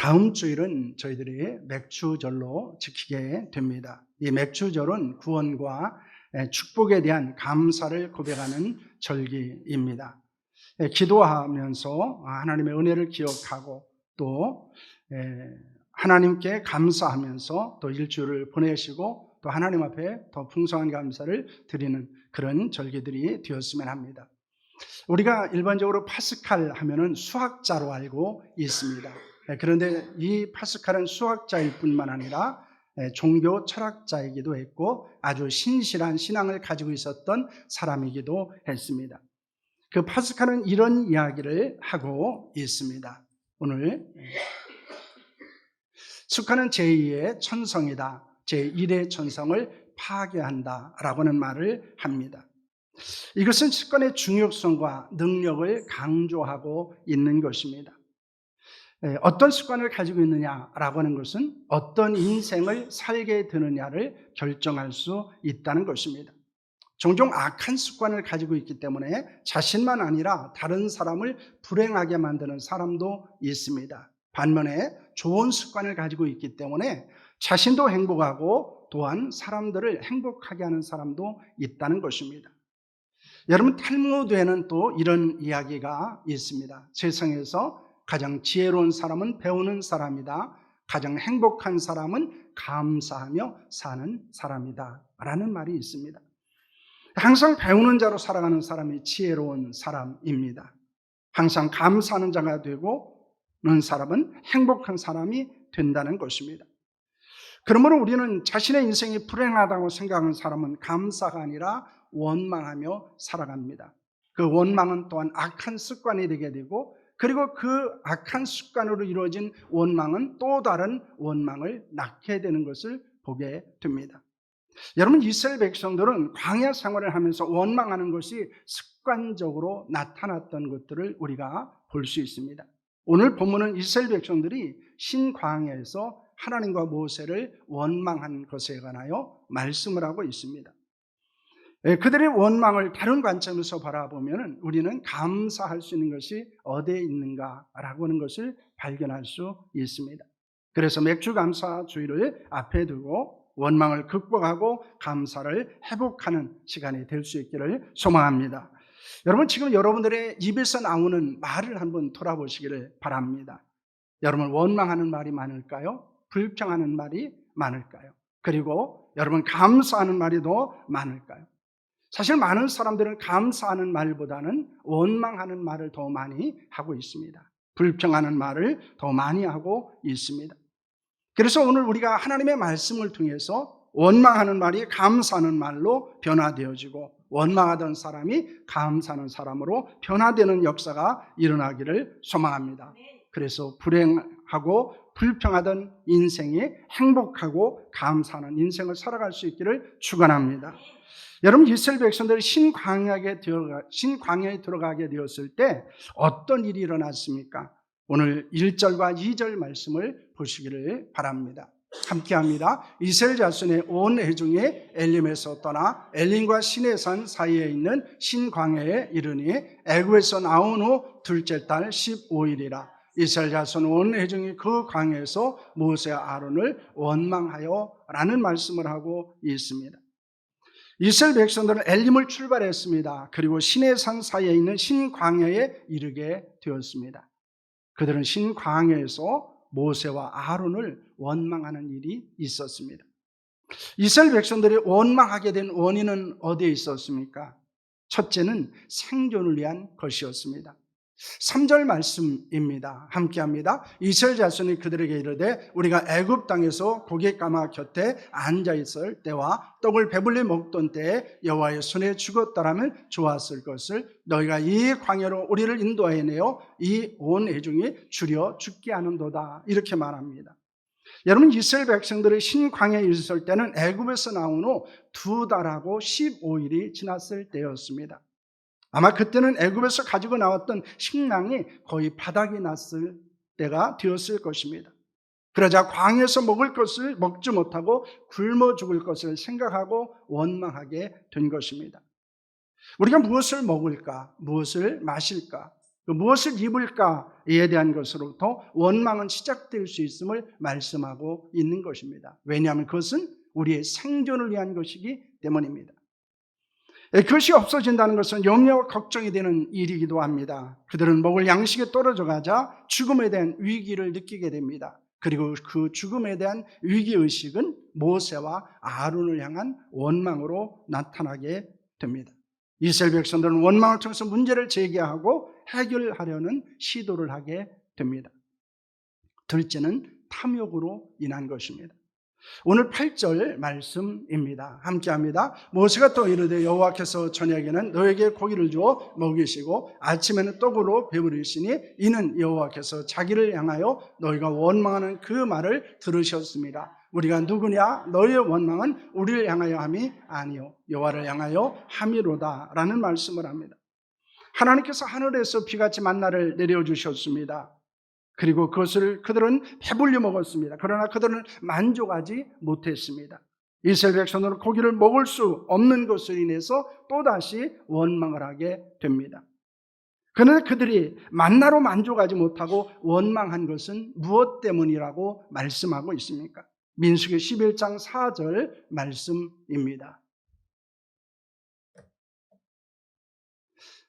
다음 주일은 저희들이 맥주절로 지키게 됩니다. 이 맥주절은 구원과 축복에 대한 감사를 고백하는 절기입니다. 기도하면서 하나님의 은혜를 기억하고 또 하나님께 감사하면서 또 일주일을 보내시고 또 하나님 앞에 더 풍성한 감사를 드리는 그런 절기들이 되었으면 합니다. 우리가 일반적으로 파스칼 하면은 수학자로 알고 있습니다. 그런데 이 파스칼은 수학자일 뿐만 아니라 종교 철학자이기도 했고 아주 신실한 신앙을 가지고 있었던 사람이기도 했습니다. 그 파스칼은 이런 이야기를 하고 있습니다. 오늘 축하는 제2의 천성이다. 제1의 천성을 파괴한다 라고는 말을 합니다. 이것은 습관의 중요성과 능력을 강조하고 있는 것입니다. 어떤 습관을 가지고 있느냐라고 하는 것은 어떤 인생을 살게 되느냐를 결정할 수 있다는 것입니다. 종종 악한 습관을 가지고 있기 때문에 자신만 아니라 다른 사람을 불행하게 만드는 사람도 있습니다. 반면에 좋은 습관을 가지고 있기 때문에 자신도 행복하고 또한 사람들을 행복하게 하는 사람도 있다는 것입니다. 여러분, 탈무드에는 또 이런 이야기가 있습니다. 세상에서 가장 지혜로운 사람은 배우는 사람이다. 가장 행복한 사람은 감사하며 사는 사람이다 라는 말이 있습니다. 항상 배우는 자로 살아가는 사람이 지혜로운 사람입니다. 항상 감사하는 자가 되고는 사람은 행복한 사람이 된다는 것입니다. 그러므로 우리는 자신의 인생이 불행하다고 생각하는 사람은 감사가 아니라 원망하며 살아갑니다. 그 원망은 또한 악한 습관이 되게 되고, 그리고 그 악한 습관으로 이루어진 원망은 또 다른 원망을 낳게 되는 것을 보게 됩니다. 여러분, 이스라엘 백성들은 광야 생활을 하면서 원망하는 것이 습관적으로 나타났던 것들을 우리가 볼 수 있습니다. 오늘 본문은 이스라엘 백성들이 신광야에서 하나님과 모세를 원망한 것에 관하여 말씀을 하고 있습니다. 그들의 원망을 다른 관점에서 바라보면 우리는 감사할 수 있는 것이 어디에 있는가라고 하는 것을 발견할 수 있습니다. 그래서 맥주 감사 주일을 앞에 두고 원망을 극복하고 감사를 회복하는 시간이 될 수 있기를 소망합니다. 여러분, 지금 여러분들의 입에서 나오는 말을 한번 돌아보시기를 바랍니다. 여러분, 원망하는 말이 많을까요? 불평하는 말이 많을까요? 그리고 여러분, 감사하는 말이 더 많을까요? 사실 많은 사람들은 감사하는 말보다는 원망하는 말을 더 많이 하고 있습니다. 불평하는 말을 더 많이 하고 있습니다. 그래서 오늘 우리가 하나님의 말씀을 통해서 원망하는 말이 감사하는 말로 변화되어지고 원망하던 사람이 감사하는 사람으로 변화되는 역사가 일어나기를 소망합니다. 그래서 불행하고 불평하던 인생이 행복하고 감사하는 인생을 살아갈 수 있기를 축원합니다. 여러분, 이스라엘 백성들이 신광야에 들어가게 되었을 때 어떤 일이 일어났습니까? 오늘 1절과 2절 말씀을 보시기를 바랍니다. 함께합니다. 이스라엘 자손의 온 회중이 엘림에서 떠나 엘림과 시내산 사이에 있는 신광야에 이르니 애굽에서 나온 후 둘째 달 15일이라. 이스라엘 자손 온 회중이 그 광야에서 모세와 아론을 원망하여 라는 말씀을 하고 있습니다. 이스라엘 백성들은 엘림을 출발했습니다. 그리고 시내산 사이에 있는 신광야에 이르게 되었습니다. 그들은 신광야에서 모세와 아론을 원망하는 일이 있었습니다. 이스라엘 백성들이 원망하게 된 원인은 어디에 있었습니까? 첫째는 생존을 위한 것이었습니다. 3절 말씀입니다. 함께합니다. 이스라엘 자손이 그들에게 이르되 우리가 애굽 땅에서 고깃가마 곁에 앉아 있을 때와 떡을 배불리 먹던 때에 여호와의 손에 죽었더라면 좋았을 것을 너희가 이 광야로 우리를 인도하여 내어 이 온 회중이 주려 죽게 하는도다. 이렇게 말합니다. 여러분, 이스라엘 백성들이 신광야에 있을 때는 애굽에서 나온 후 2달하고 15일이 지났을 때였습니다. 아마 그때는 애굽에서 가지고 나왔던 식량이 거의 바닥이 났을 때가 되었을 것입니다. 그러자 광야에서 먹을 것을 먹지 못하고 굶어 죽을 것을 생각하고 원망하게 된 것입니다. 우리가 무엇을 먹을까? 무엇을 마실까? 무엇을 입을까에 대한 것으로부터 원망은 시작될 수 있음을 말씀하고 있는 것입니다. 왜냐하면 그것은 우리의 생존을 위한 것이기 때문입니다. 그것이 없어진다는 것은 염려와 걱정이 되는 일이기도 합니다. 그들은 먹을 양식이 떨어져 가자 죽음에 대한 위기를 느끼게 됩니다. 그리고 그 죽음에 대한 위기의식은 모세와 아론을 향한 원망으로 나타나게 됩니다. 이스라엘 백성들은 원망을 통해서 문제를 제기하고 해결하려는 시도를 하게 됩니다. 둘째는 탐욕으로 인한 것입니다. 오늘 8절 말씀입니다. 함께합니다. 모세가 또 이르되 여호와께서 저녁에는 너에게 고기를 주어 먹이시고 아침에는 떡으로 배부르시니 이는 여호와께서 자기를 향하여 너희가 원망하는 그 말을 들으셨습니다. 우리가 누구냐? 너희의 원망은 우리를 향하여 함이 아니요 여호와를 향하여 함이로다 라는 말씀을 합니다. 하나님께서 하늘에서 비같이 만나를 내려주셨습니다. 그리고 그것을 그들은 배불리 먹었습니다. 그러나 그들은 만족하지 못했습니다. 이스라엘 백성들은 고기를 먹을 수 없는 것으로 인해서 또다시 원망을 하게 됩니다. 그런데 그들이 만나로 만족하지 못하고 원망한 것은 무엇 때문이라고 말씀하고 있습니까? 민수기 11장 4절 말씀입니다.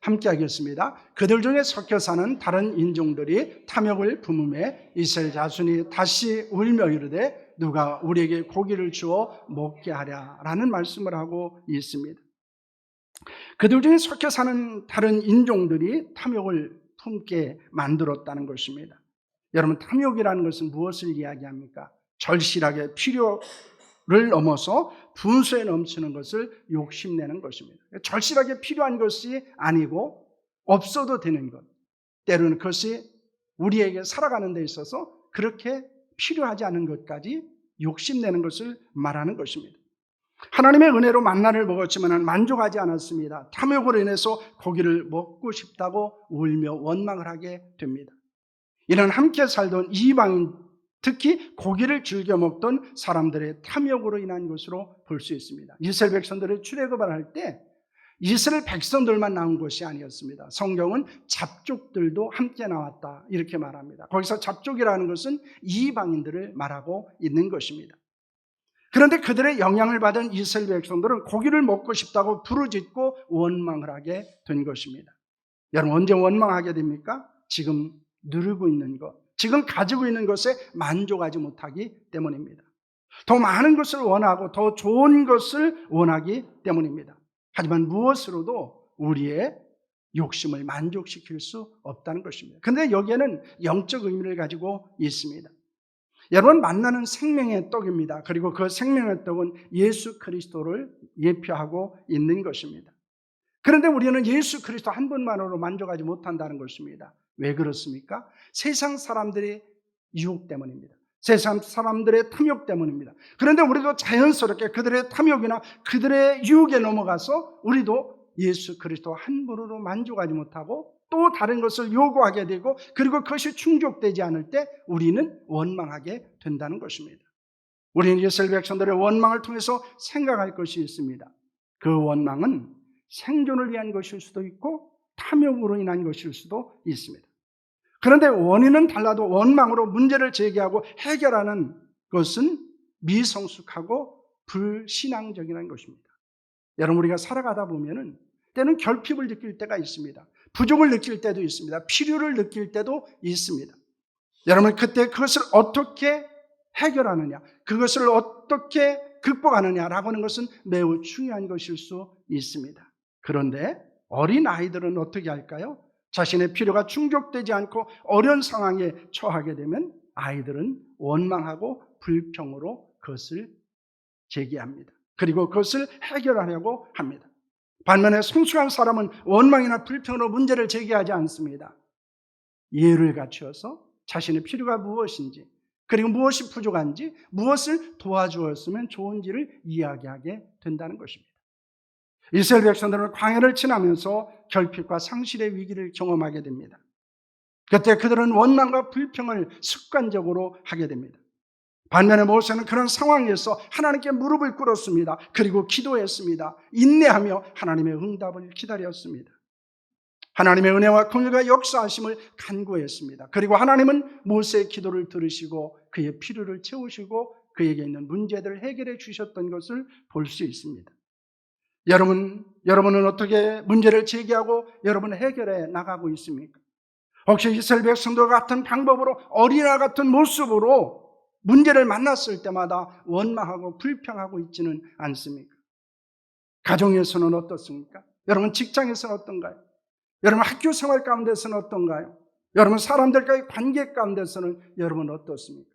함께 하겠습니다. 그들 중에 섞여 사는 다른 인종들이 탐욕을 품음에 이스라엘 자손이 다시 울며 이르되 누가 우리에게 고기를 주어 먹게 하랴라는 말씀을 하고 있습니다. 그들 중에 섞여 사는 다른 인종들이 탐욕을 품게 만들었다는 것입니다. 여러분, 탐욕이라는 것은 무엇을 이야기합니까? 절실하게 필요를 넘어서 분수에 넘치는 것을 욕심내는 것입니다. 절실하게 필요한 것이 아니고 없어도 되는 것, 때로는 그것이 우리에게 살아가는 데 있어서 그렇게 필요하지 않은 것까지 욕심내는 것을 말하는 것입니다. 하나님의 은혜로 만나를 먹었지만 만족하지 않았습니다. 탐욕으로 인해서 고기를 먹고 싶다고 울며 원망을 하게 됩니다. 이는 함께 살던 이방인, 특히 고기를 즐겨 먹던 사람들의 탐욕으로 인한 것으로 볼 수 있습니다. 이스라엘 백성들을 출애굽을 할 때 이스라엘 백성들만 나온 것이 아니었습니다. 성경은 잡족들도 함께 나왔다 이렇게 말합니다. 거기서 잡족이라는 것은 이방인들을 말하고 있는 것입니다. 그런데 그들의 영향을 받은 이스라엘 백성들은 고기를 먹고 싶다고 부르짖고 원망을 하게 된 것입니다. 여러분, 언제 원망하게 됩니까? 지금 누리고 있는 것, 지금 가지고 있는 것에 만족하지 못하기 때문입니다. 더 많은 것을 원하고 더 좋은 것을 원하기 때문입니다. 하지만 무엇으로도 우리의 욕심을 만족시킬 수 없다는 것입니다. 그런데 여기에는 영적 의미를 가지고 있습니다. 여러분, 만나는 생명의 떡입니다. 그리고 그 생명의 떡은 예수 그리스도를 예표하고 있는 것입니다. 그런데 우리는 예수 그리스도 한 분만으로 만족하지 못한다는 것입니다. 왜 그렇습니까? 세상 사람들의 유혹 때문입니다. 세상 사람들의 탐욕 때문입니다. 그런데 우리도 자연스럽게 그들의 탐욕이나 그들의 유혹에 넘어가서 우리도 예수 그리스도 한 분으로 만족하지 못하고 또 다른 것을 요구하게 되고, 그리고 그것이 충족되지 않을 때 우리는 원망하게 된다는 것입니다. 우리는 이스라엘 백성들의 원망을 통해서 생각할 것이 있습니다. 그 원망은 생존을 위한 것일 수도 있고 탐욕으로 인한 것일 수도 있습니다. 그런데 원인은 달라도 원망으로 문제를 제기하고 해결하는 것은 미성숙하고 불신앙적이라는 것입니다. 여러분, 우리가 살아가다 보면은 때는 결핍을 느낄 때가 있습니다. 부족을 느낄 때도 있습니다. 필요를 느낄 때도 있습니다. 여러분, 그때 그것을 어떻게 해결하느냐, 그것을 어떻게 극복하느냐라고 하는 것은 매우 중요한 것일 수 있습니다. 그런데 어린 아이들은 어떻게 할까요? 자신의 필요가 충족되지 않고 어려운 상황에 처하게 되면 아이들은 원망하고 불평으로 그것을 제기합니다. 그리고 그것을 해결하려고 합니다. 반면에 성숙한 사람은 원망이나 불평으로 문제를 제기하지 않습니다. 예를 갖추어서 자신의 필요가 무엇인지, 그리고 무엇이 부족한지, 무엇을 도와주었으면 좋은지를 이야기하게 된다는 것입니다. 이스라엘 백성들은 광야를 지나면서 결핍과 상실의 위기를 경험하게 됩니다. 그때 그들은 원망과 불평을 습관적으로 하게 됩니다. 반면에 모세는 그런 상황에서 하나님께 무릎을 꿇었습니다. 그리고 기도했습니다. 인내하며 하나님의 응답을 기다렸습니다. 하나님의 은혜와 긍휼과 역사하심을 간구했습니다. 그리고 하나님은 모세의 기도를 들으시고 그의 필요를 채우시고 그에게 있는 문제들을 해결해 주셨던 것을 볼 수 있습니다. 여러분은 어떻게 문제를 제기하고 여러분은 해결해 나가고 있습니까? 혹시 이스라엘 백성들 같은 방법으로 어린아 같은 모습으로 문제를 만났을 때마다 원망하고 불평하고 있지는 않습니까? 가정에서는 어떻습니까? 여러분 직장에서는 어떤가요? 여러분 학교 생활 가운데서는 어떤가요? 여러분 사람들과의 관계 가운데서는 여러분 어떻습니까?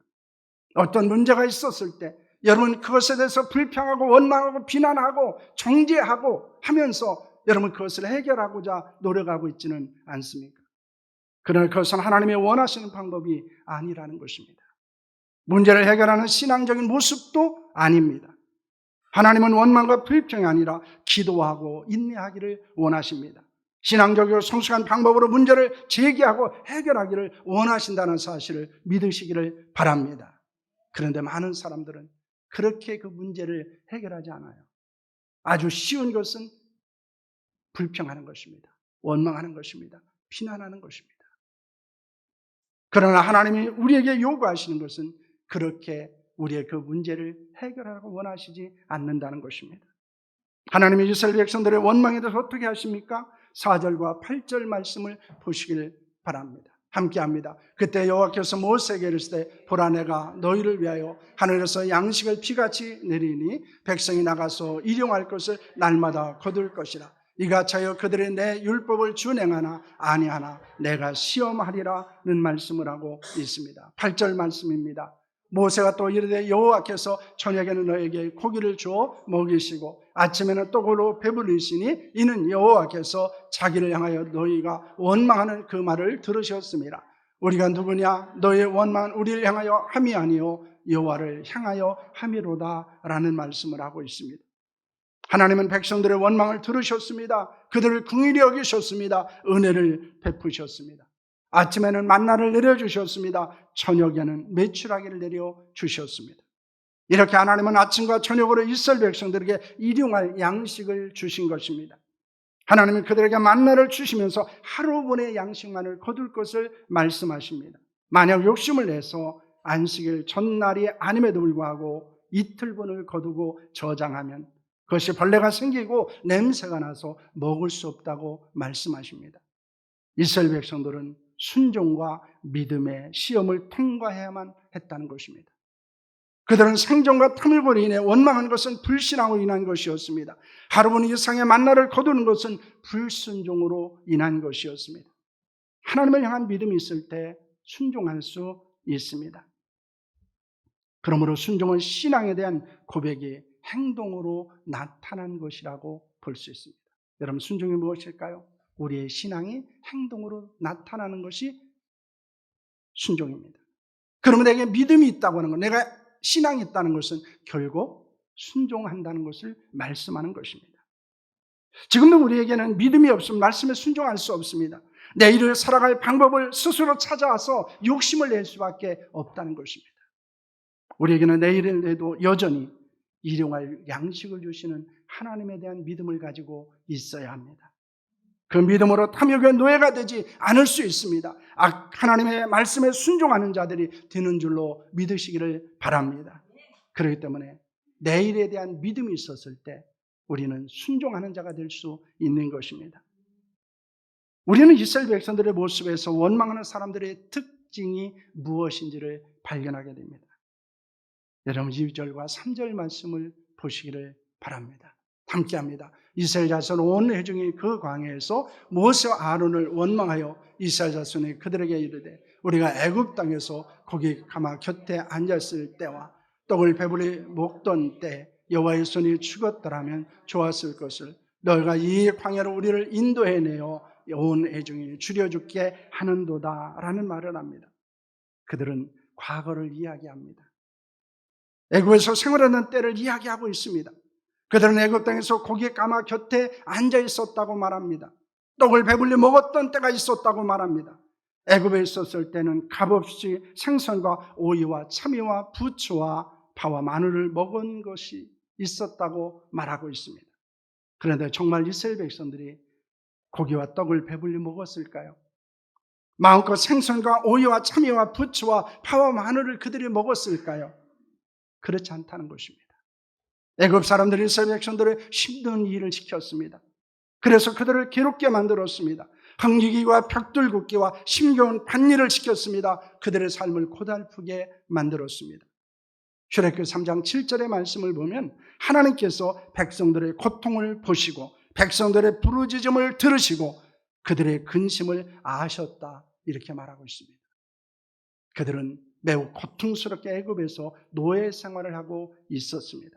어떤 문제가 있었을 때 여러분 그것에 대해서 불평하고 원망하고 비난하고 정죄하고 하면서 여러분 그것을 해결하고자 노력하고 있지는 않습니까? 그러나 그것은 하나님의 원하시는 방법이 아니라는 것입니다. 문제를 해결하는 신앙적인 모습도 아닙니다. 하나님은 원망과 불평이 아니라 기도하고 인내하기를 원하십니다. 신앙적이고 성숙한 방법으로 문제를 제기하고 해결하기를 원하신다는 사실을 믿으시기를 바랍니다. 그런데 많은 사람들은 그렇게 그 문제를 해결하지 않아요. 아주 쉬운 것은 불평하는 것입니다. 원망하는 것입니다. 비난하는 것입니다. 그러나 하나님이 우리에게 요구하시는 것은 그렇게 우리의 그 문제를 해결하라고 원하시지 않는다는 것입니다. 하나님이 이스라엘 백성들의 원망에 대해서 어떻게 하십니까? 4절과 8절 말씀을 보시길 바랍니다. 함께합니다. 그때 여호와께서 모세에게 이르시되 보라 내가 너희를 위하여 하늘에서 양식을 비같이 내리니 백성이 나가서 일용할 것을 날마다 거둘 것이라. 이가 차여 그들의 내 율법을 준행하나 아니하나 내가 시험하리라는 말씀을 하고 있습니다. 8절 말씀입니다. 모세가 또 이르되 여호와께서 저녁에는 너에게 고기를 주어 먹이시고 아침에는 떡으로 배부르시니 이는 여호와께서 자기를 향하여 너희가 원망하는 그 말을 들으셨습니다. 우리가 누구냐? 너희의 원망은 우리를 향하여 함이 아니요 여호와를 향하여 함이로다 라는 말씀을 하고 있습니다. 하나님은 백성들의 원망을 들으셨습니다. 그들을 긍휼히 여기셨습니다. 은혜를 베푸셨습니다. 아침에는 만나를 내려주셨습니다. 저녁에는 메추라기를 내려주셨습니다. 이렇게 하나님은 아침과 저녁으로 이스라엘 백성들에게 일용할 양식을 주신 것입니다. 하나님은 그들에게 만나를 주시면서 하루분의 양식만을 거둘 것을 말씀하십니다. 만약 욕심을 내서 안식일 전날이 아님에도 불구하고 이틀분을 거두고 저장하면 그것이 벌레가 생기고 냄새가 나서 먹을 수 없다고 말씀하십니다. 이스라엘 백성들은 순종과 믿음의 시험을 통과해야만 했다는 것입니다. 그들은 생존과 탐욕으로 인해 원망한 것은 불신앙으로 인한 것이었습니다. 하루분 이상의 만나를 거두는 것은 불순종으로 인한 것이었습니다. 하나님을 향한 믿음이 있을 때 순종할 수 있습니다. 그러므로 순종은 신앙에 대한 고백이 행동으로 나타난 것이라고 볼 수 있습니다. 여러분 순종이 무엇일까요? 우리의 신앙이 행동으로 나타나는 것이 순종입니다. 그러면 내게 믿음이 있다고 하는 것, 내가 신앙이 있다는 것은 결국 순종한다는 것을 말씀하는 것입니다. 지금도 우리에게는 믿음이 없으면 말씀에 순종할 수 없습니다. 내일을 살아갈 방법을 스스로 찾아와서 욕심을 낼 수밖에 없다는 것입니다. 우리에게는 내일에도 여전히 일용할 양식을 주시는 하나님에 대한 믿음을 가지고 있어야 합니다. 그 믿음으로 탐욕의 노예가 되지 않을 수 있습니다. 하나님의 말씀에 순종하는 자들이 되는 줄로 믿으시기를 바랍니다. 그렇기 때문에 내일에 대한 믿음이 있었을 때 우리는 순종하는 자가 될 수 있는 것입니다. 우리는 이스라엘 백성들의 모습에서 원망하는 사람들의 특징이 무엇인지를 발견하게 됩니다. 여러분 2절과 3절 말씀을 보시기를 바랍니다. 함께합니다. 이스라엘 자손 온 회중이 그 광야에서 모세와 아론을 원망하여 이스라엘 자손이 그들에게 이르되 우리가 애굽 땅에서 고기 가마 곁에 앉았을 때와 떡을 배불리 먹던 때 여호와의 손이 죽었더라면 좋았을 것을 너희가 이 광야로 우리를 인도해내어 온 회중이 줄여 죽게 하는도다 라는 말을 합니다. 그들은 과거를 이야기합니다. 애굽에서 생활하는 때를 이야기하고 있습니다. 그들은 애굽 땅에서 고기 가마 곁에 앉아 있었다고 말합니다. 떡을 배불리 먹었던 때가 있었다고 말합니다. 애굽에 있었을 때는 값없이 생선과 오이와 참이와 부추와 파와 마늘을 먹은 것이 있었다고 말하고 있습니다. 그런데 정말 이스라엘 백성들이 고기와 떡을 배불리 먹었을까요? 마음껏 생선과 오이와 참외와 부추와 파와 마늘을 그들이 먹었을까요? 그렇지 않다는 것입니다. 애굽 사람들이 이스라엘 백성들을 힘든 일을 시켰습니다. 그래서 그들을 괴롭게 만들었습니다. 흥기기와 벽돌 굽기와 힘겨운 밭일을 시켰습니다. 그들의 삶을 고달프게 만들었습니다. 출애굽기 3장 7절의 말씀을 보면 하나님께서 백성들의 고통을 보시고 백성들의 부르짖음을 들으시고 그들의 근심을 아셨다, 이렇게 말하고 있습니다. 그들은 매우 고통스럽게 애굽에서 노예 생활을 하고 있었습니다.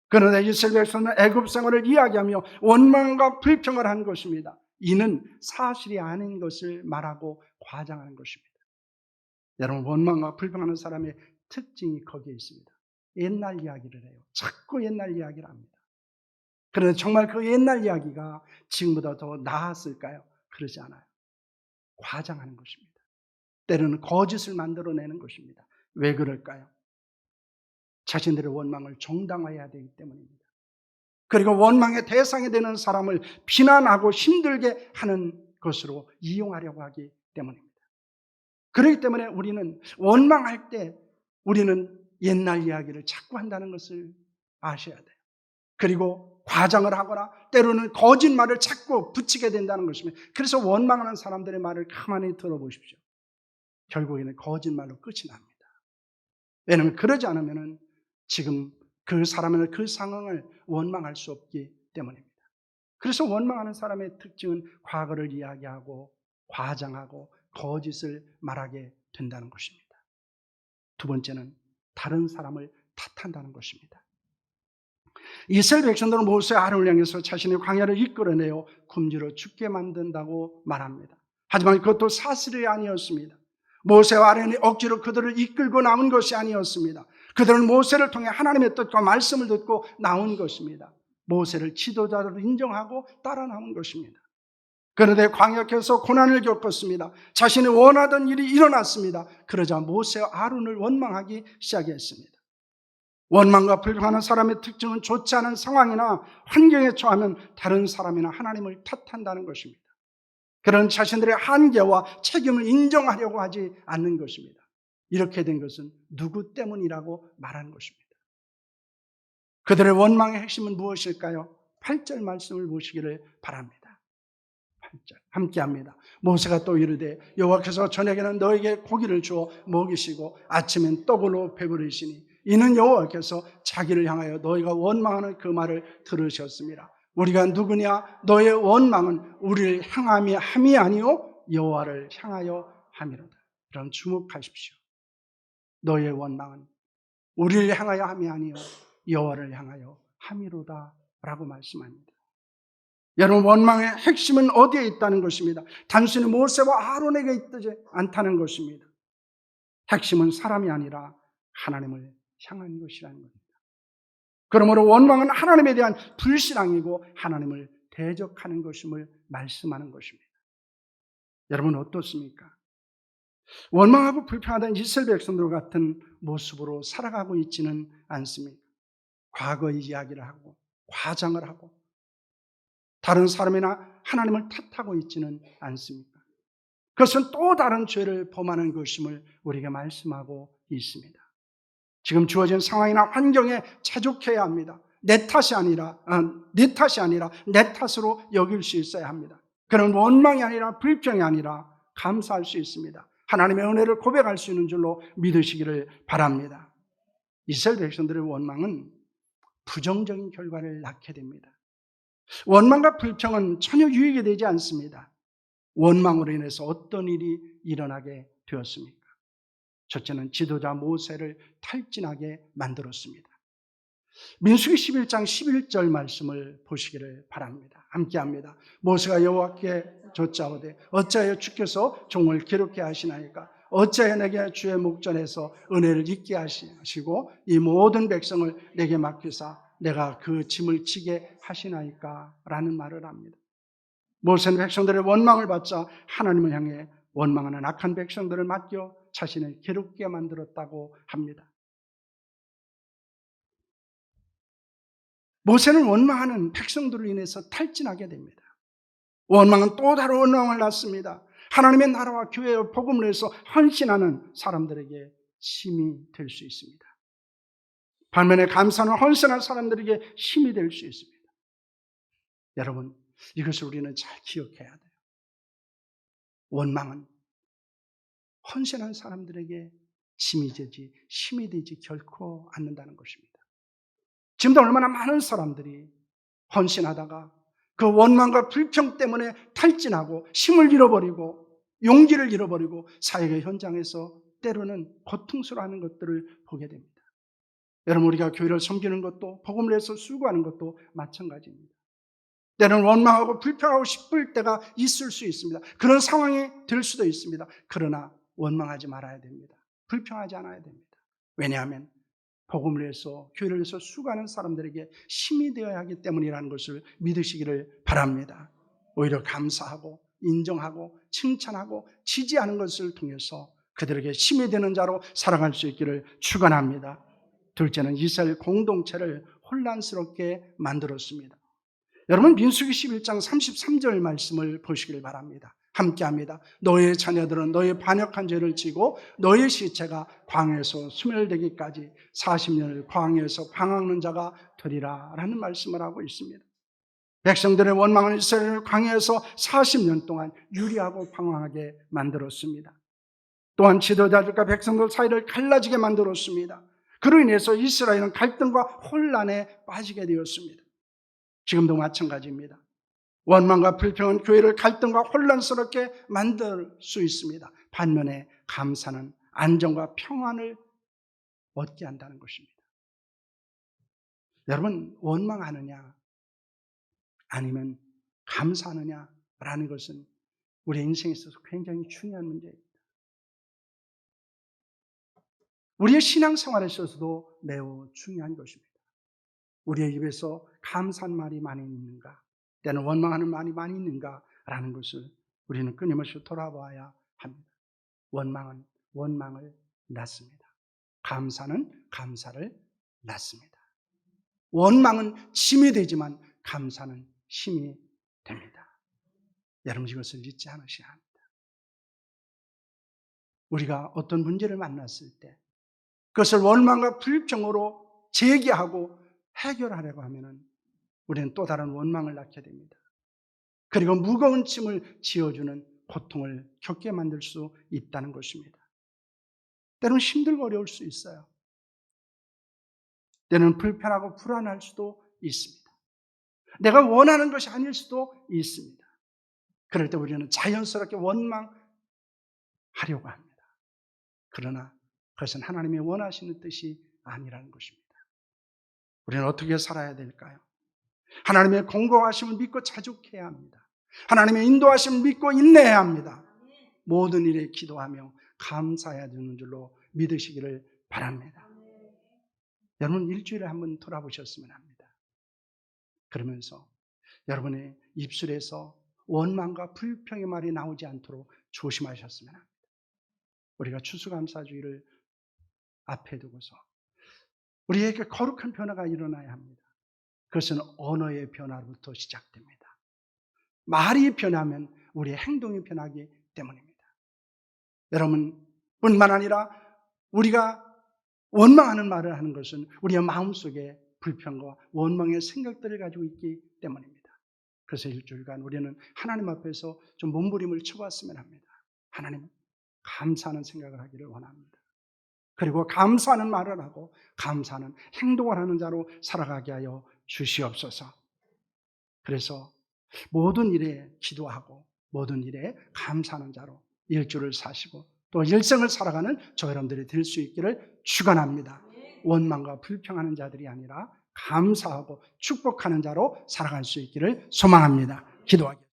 그러나 이스라엘 백성은 애굽 생활을 이야기하며 원망과 불평을 한 것입니다. 이는 사실이 아닌 것을 말하고 과장하는 것입니다. 여러분, 원망과 불평하는 사람의 특징이 거기에 있습니다. 옛날 이야기를 해요. 자꾸 옛날 이야기를 합니다. 그런데 정말 그 옛날 이야기가 지금보다 더 나았을까요? 그러지 않아요. 과장하는 것입니다. 때로는 거짓을 만들어내는 것입니다. 왜 그럴까요? 자신들의 원망을 정당화해야 되기 때문입니다. 그리고 원망의 대상이 되는 사람을 비난하고 힘들게 하는 것으로 이용하려고 하기 때문입니다. 그렇기 때문에 우리는 원망할 때 우리는 옛날 이야기를 자꾸 한다는 것을 아셔야 돼요. 그리고 과장을 하거나 때로는 거짓말을 자꾸 붙이게 된다는 것입니다. 그래서 원망하는 사람들의 말을 가만히 들어보십시오. 결국에는 거짓말로 끝이 납니다. 왜냐하면 그러지 않으면 지금 그 사람은 그 상황을 원망할 수 없기 때문입니다. 그래서 원망하는 사람의 특징은 과거를 이야기하고 과장하고 거짓을 말하게 된다는 것입니다. 두 번째는 다른 사람을 탓한다는 것입니다. 이스라엘 백성들은 모세 아론을 향해서 자신의 광야를 이끌어내어 굶주려 죽게 만든다고 말합니다. 하지만 그것도 사실이 아니었습니다. 모세와 아론이 억지로 그들을 이끌고 나온 것이 아니었습니다. 그들은 모세를 통해 하나님의 뜻과 말씀을 듣고 나온 것입니다. 모세를 지도자로 인정하고 따라 나온 것입니다. 그런데 광야에서 고난을 겪었습니다. 자신이 원하던 일이 일어났습니다. 그러자 모세와 아론을 원망하기 시작했습니다. 원망과 불평하는 사람의 특징은 좋지 않은 상황이나 환경에 처하면 다른 사람이나 하나님을 탓한다는 것입니다. 그런 자신들의 한계와 책임을 인정하려고 하지 않는 것입니다. 이렇게 된 것은 누구 때문이라고 말하는 것입니다. 그들의 원망의 핵심은 무엇일까요? 8절 말씀을 보시기를 바랍니다. 8절 함께합니다. 모세가 또 이르되 여호와께서 저녁에는 너에게 고기를 주어 먹이시고 아침엔 떡으로 배부르시니 이는 여호와께서 자기를 향하여 너희가 원망하는 그 말을 들으셨습니다. 우리가 누구냐? 너의 원망은 우리를 향함이 아니요 여호와를 향하여 함이로다. 그럼 주목하십시오. 너의 원망은 우리를 향하여 함이 아니요 여호와를 향하여 함이로다 라고 말씀합니다. 여러분, 원망의 핵심은 어디에 있다는 것입니다. 단순히 모세와 아론에게 있지 않다는 것입니다. 핵심은 사람이 아니라 하나님을 향한 것이라는 겁니다. 그러므로 원망은 하나님에 대한 불신앙이고 하나님을 대적하는 것임을 말씀하는 것입니다. 여러분 어떻습니까? 원망하고 불평하던 이스라엘 백성들 같은 모습으로 살아가고 있지는 않습니까? 과거의 이야기를 하고 과장을 하고 다른 사람이나 하나님을 탓하고 있지는 않습니까? 그것은 또 다른 죄를 범하는 것임을 우리에게 말씀하고 있습니다. 지금 주어진 상황이나 환경에 자족해야 합니다. 내 탓이 아니라 내 탓으로 여길 수 있어야 합니다. 그런 원망이 아니라 불평이 아니라 감사할 수 있습니다. 하나님의 은혜를 고백할 수 있는 줄로 믿으시기를 바랍니다. 이스라엘 백성들의 원망은 부정적인 결과를 낳게 됩니다. 원망과 불평은 전혀 유익이 되지 않습니다. 원망으로 인해서 어떤 일이 일어나게 되었습니까? 첫째는 지도자 모세를 탈진하게 만들었습니다. 민수기 11장 11절 말씀을 보시기를 바랍니다. 함께합니다. 모세가 여호와께 좇아오되 어찌하여 주께서 종을 괴롭게 하시나이까? 어찌하여 내게 주의 목전에서 은혜를 잊게 하시고 이 모든 백성을 내게 맡기사 내가 그 짐을 지게 하시나이까? 라는 말을 합니다. 모세는 백성들의 원망을 받자 하나님을 향해 원망하는 악한 백성들을 맡겨 자신을 괴롭게 만들었다고 합니다. 모세는 원망하는 백성들로 인해서 탈진하게 됩니다. 원망은 또 다른 원망을 낳습니다. 하나님의 나라와 교회의 복음을 위해서 헌신하는 사람들에게 힘이 될 수 있습니다. 반면에 감사는 헌신한 사람들에게 힘이 될 수 있습니다. 여러분, 이것을 우리는 잘 기억해야 돼요. 원망은 헌신한 사람들에게 힘이 되지 결코 않는다는 것입니다. 지금도 얼마나 많은 사람들이 헌신하다가 그 원망과 불평 때문에 탈진하고 힘을 잃어버리고 용기를 잃어버리고 사역의 현장에서 때로는 고통스러워하는 것들을 보게 됩니다. 여러분, 우리가 교회를 섬기는 것도 복음을 위해서 수고하는 것도 마찬가지입니다. 때로는 원망하고 불평하고 싶을 때가 있을 수 있습니다. 그런 상황이 될 수도 있습니다. 그러나 원망하지 말아야 됩니다. 불평하지 않아야 됩니다. 왜냐하면 복음을 위해서 교회를 위해서 수고하는 사람들에게 힘이 되어야 하기 때문이라는 것을 믿으시기를 바랍니다. 오히려 감사하고 인정하고 칭찬하고 지지하는 것을 통해서 그들에게 힘이 되는 자로 살아갈 수 있기를 축원합니다. 둘째는 이스라엘 공동체를 혼란스럽게 만들었습니다. 여러분, 민수기 11장 33절 말씀을 보시길 바랍니다. 함께합니다. 너의 자녀들은 너의 반역한 죄를 지고 너의 시체가 광야에서 소멸되기까지 40년을 광야에서 방황하는 자가 되리라 라는 말씀을 하고 있습니다. 백성들의 원망은 이스라엘을 광야에서 40년 동안 유리하고 방황하게 만들었습니다. 또한 지도자들과 백성들 사이를 갈라지게 만들었습니다. 그로 인해서 이스라엘은 갈등과 혼란에 빠지게 되었습니다. 지금도 마찬가지입니다. 원망과 불평은 교회를 갈등과 혼란스럽게 만들 수 있습니다. 반면에 감사는 안정과 평안을 얻게 한다는 것입니다. 여러분, 원망하느냐 아니면 감사하느냐라는 것은 우리 인생에 있어서 굉장히 중요한 문제입니다. 우리의 신앙생활에 있어서도 매우 중요한 것입니다. 우리의 입에서 감사한 말이 많이 있는가, 때는 원망하는 말이 많이 있는가라는 것을 우리는 끊임없이 돌아봐야 합니다. 원망은 원망을 낳습니다. 감사는 감사를 낳습니다. 원망은 힘이 되지만 감사는 힘이 됩니다. 여러분, 이것을 잊지 않으셔야 합니다. 우리가 어떤 문제를 만났을 때 그것을 원망과 불평으로 제기하고 해결하려고 하면 우리는 또 다른 원망을 낳게 됩니다. 그리고 무거운 짐을 지어주는 고통을 겪게 만들 수 있다는 것입니다. 때로는 힘들고 어려울 수 있어요. 때로는 불편하고 불안할 수도 있습니다. 내가 원하는 것이 아닐 수도 있습니다. 그럴 때 우리는 자연스럽게 원망하려고 합니다. 그러나 그것은 하나님이 원하시는 뜻이 아니라는 것입니다. 우리는 어떻게 살아야 될까요? 하나님의 공고하심을 믿고 자족해야 합니다. 하나님의 인도하심을 믿고 인내해야 합니다. 모든 일에 기도하며 감사해야 되는 줄로 믿으시기를 바랍니다. 여러분, 일주일에 한번 돌아보셨으면 합니다. 그러면서 여러분의 입술에서 원망과 불평의 말이 나오지 않도록 조심하셨으면 합니다. 우리가 추수감사주의를 앞에 두고서 우리에게 거룩한 변화가 일어나야 합니다. 그것은 언어의 변화로부터 시작됩니다. 말이 변하면 우리의 행동이 변하기 때문입니다. 여러분, 뿐만 아니라 우리가 원망하는 말을 하는 것은 우리의 마음속에 불평과 원망의 생각들을 가지고 있기 때문입니다. 그래서 일주일간 우리는 하나님 앞에서 좀 몸부림을 쳐봤으면 합니다. 하나님, 감사하는 생각을 하기를 원합니다. 그리고 감사하는 말을 하고 감사하는 행동을 하는 자로 살아가게 하여 주시옵소서. 그래서 모든 일에 기도하고 모든 일에 감사하는 자로 일주를 사시고 또 일생을 살아가는 저 여러분들이 될 수 있기를 축원합니다. 원망과 불평하는 자들이 아니라 감사하고 축복하는 자로 살아갈 수 있기를 소망합니다. 기도하겠습니다.